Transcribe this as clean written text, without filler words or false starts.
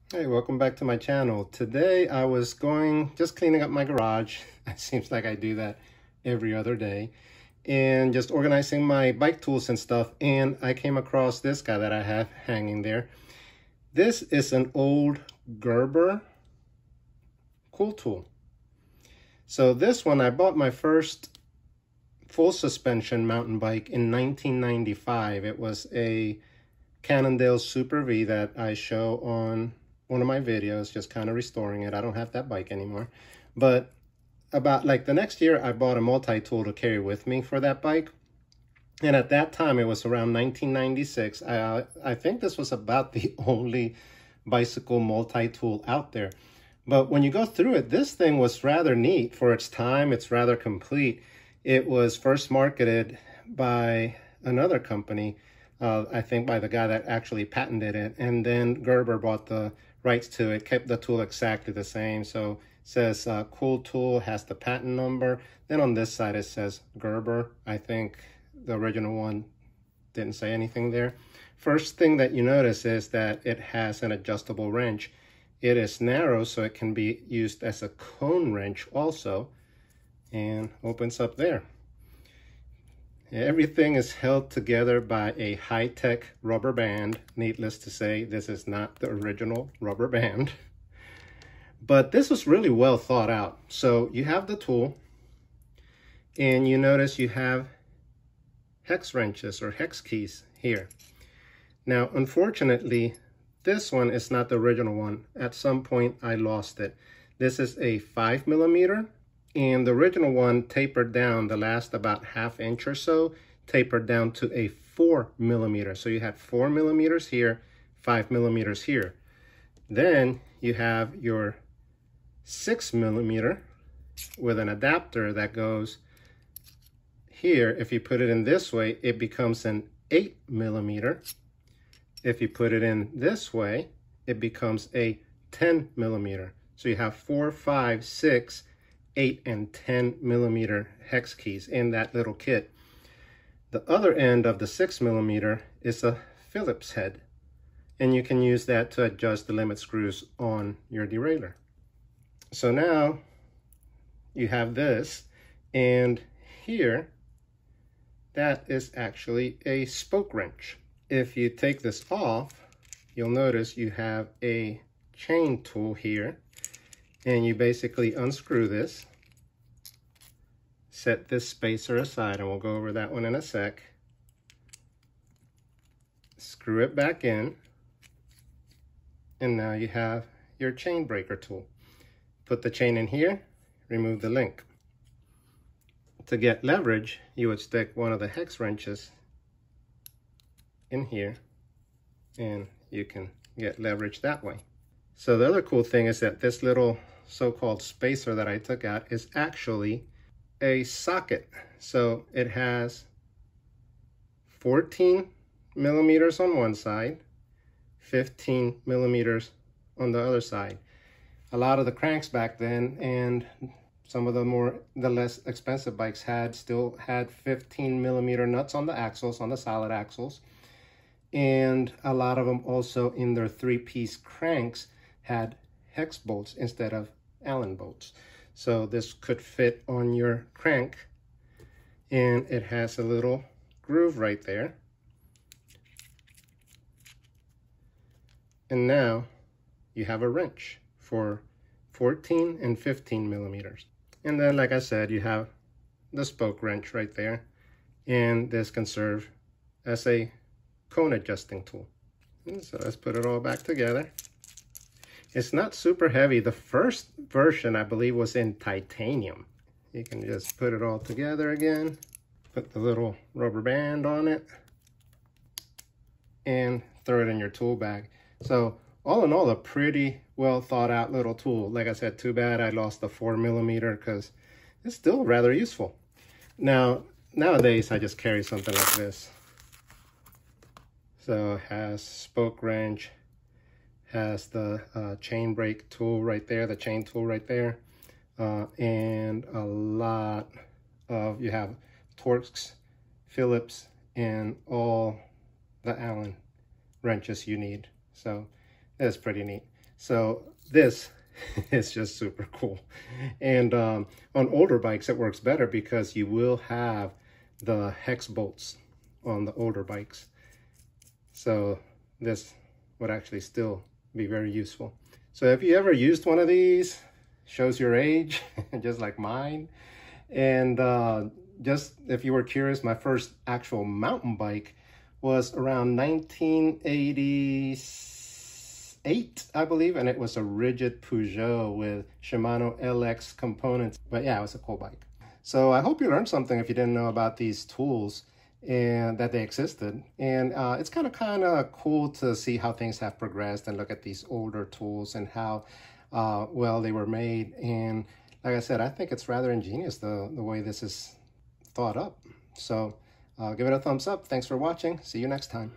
Hey, welcome back to my channel. Today I was just cleaning up my garage. It seems like I do that every other day. And just organizing my bike tools and stuff. And I came across this guy that I have hanging there. This is an old Gerber cool tool. So this one, I bought my first full suspension mountain bike in 1995. It was a Cannondale Super V that I show on one of my videos, just kind of restoring it. I don't have that bike anymore. But about like the next year, I bought a multi-tool to carry with me for that bike. And at that time, it was around 1996. I think this was about the only bicycle multi-tool out there. But when you go through it, this thing was rather neat for its time. It's rather complete. It was first marketed by another company, I think by the guy that actually patented it. And then Gerber bought the rights to it, kept the tool exactly the same. So it says cool tool, has the patent number. Then on this side, it says Gerber. I think the original one didn't say anything there. First thing that you notice is that it has an adjustable wrench. It is narrow, so it can be used as a cone wrench also, and opens up there. Everything is held together by a high-tech rubber band. Needless to say, this is not the original rubber band. But this was really well thought out. So you have the tool, and you notice you have hex wrenches or hex keys here. Now, unfortunately, this one is not the original one. At some point, I lost it. This is a 5mm. And the original one tapered down, the last about ½ inch or so, tapered down to a 4mm. So you had 4mm here, 5mm here. Then you have your 6mm with an adapter that goes here. If you put it in this way, it becomes an 8mm. If you put it in this way, it becomes a 10mm. So you have 4, 5, 6, 8 and 10mm hex keys in that little kit. The other end of the 6mm is a Phillips head, and you can use that to adjust the limit screws on your derailleur. So now you have this, and here that is actually a spoke wrench. If you take this off, you'll notice you have a chain tool here. And you basically unscrew this, set this spacer aside, and we'll go over that one in a sec. Screw it back in, and now you have your chain breaker tool. Put the chain in here, remove the link. To get leverage, you would stick one of the hex wrenches in here, and you can get leverage that way. So the other cool thing is that this little so-called spacer that I took out is actually a socket. So it has 14mm on one side, 15mm on the other side. A lot of the cranks back then, and some of the less expensive bikes still had 15mm nuts on the axles, on the solid axles. And a lot of them also in their 3-piece cranks had hex bolts instead of Allen bolts. So this could fit on your crank, and it has a little groove right there. And now you have a wrench for 14 and 15mm. And then, like I said, you have the spoke wrench right there, and this can serve as a cone adjusting tool. And so let's put it all back together. It's not super heavy. The first version, I believe, was in titanium. You can just put it all together again, put the little rubber band on it, and throw it in your tool bag. So all in all, a pretty well thought out little tool. Like I said, too bad I lost the 4mm because it's still rather useful. Now, nowadays, I just carry something like this. So it has spoke wrench, has the chain brake tool right there, the chain tool right there, and a lot of, you have Torx, Phillips, and all the Allen wrenches you need. So it's pretty neat. So this is just super cool. And on older bikes, it works better because you will have the hex bolts on the older bikes. So this would actually still be very useful. So if you ever used one of these, shows your age, just like mine. And just if you were curious, my first actual mountain bike was around 1988, I believe, and it was a rigid Peugeot with Shimano LX components. But yeah, it was a cool bike. So I hope you learned something if you didn't know about these tools and that they existed. And it's kind of cool to see how things have progressed and look at these older tools and how well they were made. And like I said, I think it's rather ingenious the way this is thought up. So give it a thumbs up. Thanks for watching. See you next time.